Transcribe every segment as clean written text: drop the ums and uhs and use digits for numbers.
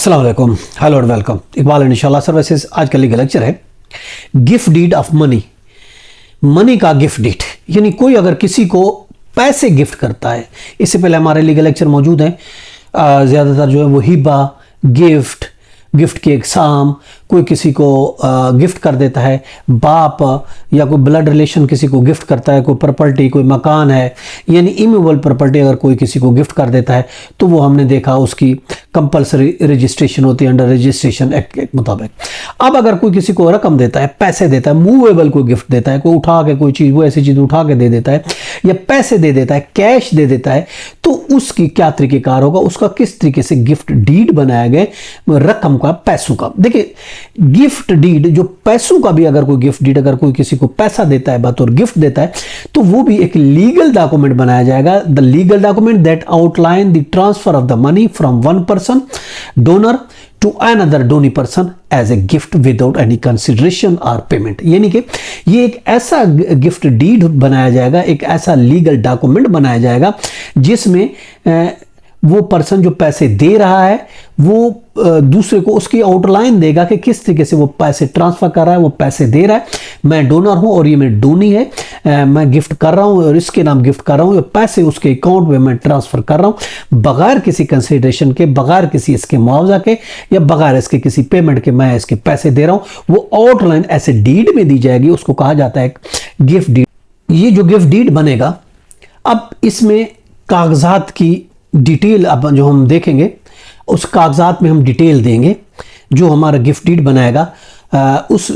अस्सलाम वालेकुम, hello and welcome. Iqbal इंशाल्लाह सर्विसेज। आज का लीगल लेक्चर है gift deed of money. Money का गिफ्ट डीड यानी कोई अगर किसी को पैसे गिफ्ट करता है। इससे पहले हमारे लीगल लेक्चर मौजूद हैं, ज़्यादातर जो है वो हिबा, गिफ्ट, गिफ्ट के एग्जाम, कोई किसी को गिफ्ट कर देता है, बाप या कोई ब्लड रिलेशन किसी को गिफ्ट करता है, कोई प्रॉपर्टी, कोई मकान है यानी इमूवेबल प्रॉपर्टी अगर कोई किसी को गिफ्ट कर देता है तो वो हमने देखा उसकी कंपलसरी रजिस्ट्रेशन होती है अंडर रजिस्ट्रेशन एक्ट के मुताबिक। अब अगर कोई किसी को रकम देता है, पैसे देता है, मूवेबल कोई गिफ्ट देता है, कोई उठा के कोई चीज़, वो ऐसी चीज़ उठा के दे देता है या पैसे दे देता है, कैश दे देता है, तो उसकी क्या तरीक़ेकार होगा, उसका किस तरीके से गिफ्ट डीड बनाया गया रकम का, पैसों का। देखिए गिफ्ट डीड जो पैसों का भी अगर कोई गिफ्ट डीड अगर कोई किसी को पैसा देता है बतौर गिफ्ट देता है तो वो भी एक लीगल डॉक्यूमेंट बनाया जाएगा। The legal document that outline the transfer of the money from one person donor to another donee person as a gift without any consideration और पेमेंट। यानी कि ये एक ऐसा गिफ्ट डीड बनाया जाएगा, एक ऐसा लीगल डॉक्यूमेंट बनाया जाएगा जिसमें वो पर्सन जो पैसे दे रहा है वो दूसरे को उसकी आउटलाइन देगा कि किस तरीके से वो पैसे ट्रांसफर कर रहा है, वो पैसे दे रहा है, मैं डोनर हूं और ये मेरी डोनी है, मैं गिफ्ट कर रहा हूं और इसके नाम गिफ्ट कर रहा हूं, ये पैसे उसके अकाउंट में मैं ट्रांसफर कर रहा हूं बगैर किसी कंसिडरेशन के, बगैर किसी इसके मुआवजा के या बगैर इसके किसी पेमेंट के मैं इसके पैसे दे रहा हूं। वो आउटलाइन ऐसे डीड में दी जाएगी, उसको कहा जाता है गिफ्ट डीड। ये जो गिफ्ट डीड बनेगा, अब इसमें कागजात की डिटेल अब जो हम देखेंगे उस कागजात में हम डिटेल देंगे। जो हमारा गिफ्ट डीड बनाएगा उस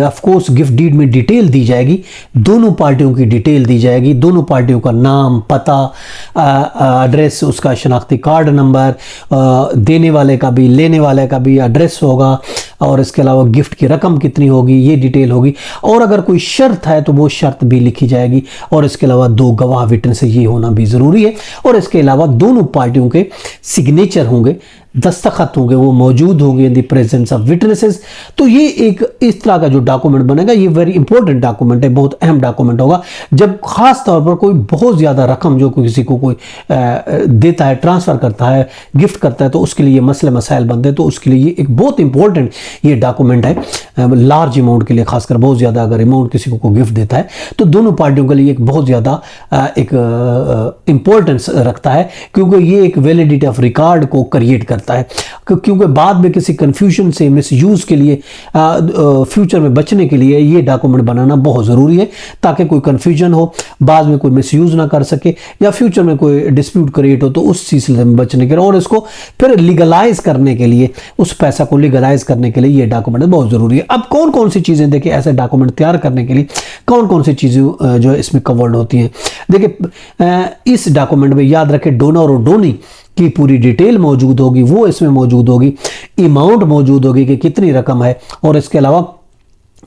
ऑफ कोर्स गिफ्ट डीड में डिटेल दी जाएगी, दोनों पार्टियों की डिटेल दी जाएगी, दोनों पार्टियों का नाम, पता, एड्रेस, उसका शनाख्ती कार्ड नंबर, देने वाले का भी लेने वाले का भी एड्रेस होगा और इसके अलावा गिफ्ट की रकम कितनी होगी ये डिटेल होगी। और अगर कोई शर्त है तो वो शर्त भी लिखी जाएगी और इसके अलावा दो गवाह विटनेस ये होना भी ज़रूरी है और इसके अलावा दोनों पार्टियों के सिग्नेचर होंगे, दस्तखत होंगे, वो मौजूद होंगे in the presence of witnesses. तो ये एक इस तरह का जो डॉक्यूमेंट बनेगा ये वेरी इंपॉर्टेंट डॉक्यूमेंट है, बहुत अहम डॉक्यूमेंट होगा। जब खास तौर पर कोई बहुत ज़्यादा रकम जो किसी को कोई देता है, ट्रांसफ़र करता है, गिफ्ट करता है तो उसके लिए मसले मसाइल बनते हैं, तो उसके लिए ये एक बहुत इंपॉर्टेंट ये डॉक्यूमेंट है। लार्ज अमाउंट के लिए, खासकर बहुत ज़्यादा अगर अमाउंट किसी को गिफ्ट देता है तो दोनों पार्टियों के लिए एक बहुत ज़्यादा एक इम्पोर्टेंस रखता है, क्योंकि ये एक वैलिडिटी ऑफ रिकॉर्ड को क्रिएट करता है। क्योंकि बाद में किसी कंफ्यूजन से, मिसयूज़ के लिए, फ्यूचर में बचने के लिए ये डॉक्यूमेंट बनाना बहुत ज़रूरी है ताकि कोई कंफ्यूजन हो, बाद में कोई मिसयूज़ ना कर सके या फ्यूचर में कोई डिस्प्यूट क्रिएट हो तो उस चीज़ से बचने के लिए और इसको फिर लीगलाइज करने के लिए, उस पैसा को लीगलाइज करने के लिए ये डॉक्यूमेंट बहुत ज़रूरी है। अब कौन कौन सी चीज़ें, देखिए ऐसे डॉक्यूमेंट तैयार करने के लिए कौन कौन सी चीज़ें जो है इसमें कवर्ड होती हैं। देखिए इस डॉक्यूमेंट में याद रखें डोनर और डोनी की पूरी डिटेल मौजूद होगी, वो इसमें मौजूद होगी, अमाउंट मौजूद होगी कि कितनी रकम है और इसके अलावा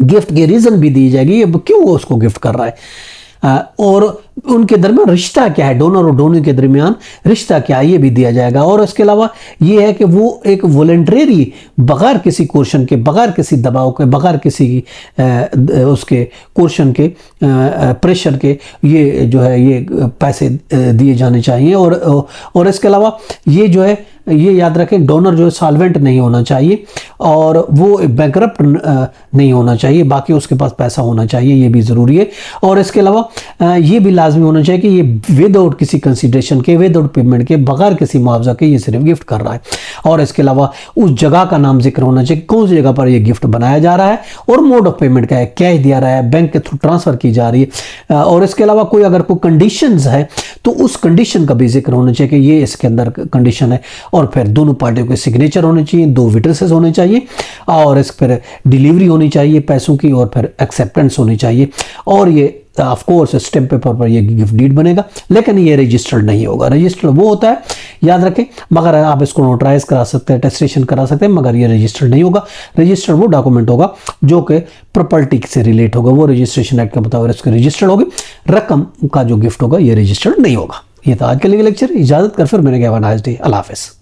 गिफ्ट की रीज़न भी दी जाएगी ये क्यों वो उसको गिफ्ट कर रहा है और उनके दरमियान रिश्ता क्या है, डोनर और डोनी के दरमियान रिश्ता क्या है ये भी दिया जाएगा। और इसके अलावा ये है कि वो एक वॉलंटरी, बगैर किसी कोर्शन के, बगैर किसी दबाव के, बगैर किसी उसके कोर्शन के, प्रेशर के ये जो है ये पैसे दिए जाने चाहिए। और इसके अलावा ये जो है ये याद रखें डोनर जो है सॉल्वेंट नहीं होना चाहिए और वो बैंकरप्ट नहीं होना चाहिए, बाकी उसके पास पैसा होना चाहिए, ये भी ज़रूरी है। और इसके अलावा ये भी लाजमी होना चाहिए कि ये विदाउट किसी कंसिडरेशन के, विदाउट पेमेंट के, बगैर किसी मुआवजा के ये सिर्फ गिफ्ट कर रहा है। और इसके अलावा उस जगह का नाम जिक्र होना चाहिए, कौन सी जगह पर ये गिफ्ट बनाया जा रहा है और मोड ऑफ पेमेंट क्या है, कैश दिया रहा है, बैंक के थ्रू ट्रांसफ़र की जा रही है। और इसके अलावा कोई अगर कोई कंडीशंस है तो उस कंडीशन का भी जिक्र होना चाहिए कि ये इसके अंदर कंडीशन है। और फिर दोनों पार्टियों के सिग्नेचर होने चाहिए, दो विटनेसेस होने चाहिए और इस पर डिलीवरी होनी चाहिए पैसों की और फिर एक्सेप्टेंस होनी चाहिए। और ये ऑफ कोर्स स्टैम्प पेपर पर ये गिफ्ट डीड बनेगा, लेकिन ये रजिस्टर्ड नहीं होगा। रजिस्टर्ड वो होता है, याद रखें, मगर आप इसको नोटराइज करा सकते हैं, टेस्टेशन करा सकते हैं, मगर ये रजिस्टर्ड नहीं होगा। रजिस्टर्ड वो डॉक्यूमेंट होगा जो कि प्रॉपर्टी से रिलेट होगा, वो रजिस्ट्रेशन एक्ट के मुताबिक इसको रजिस्टर्ड होगी। रकम का जो गिफ्ट होगा ये रजिस्टर्ड नहीं होगा। ये था आज के लिए लेक्चर। इजाज़त कर, फिर मैंने कहा नाइस डे, अल्लाह हाफ़िज़।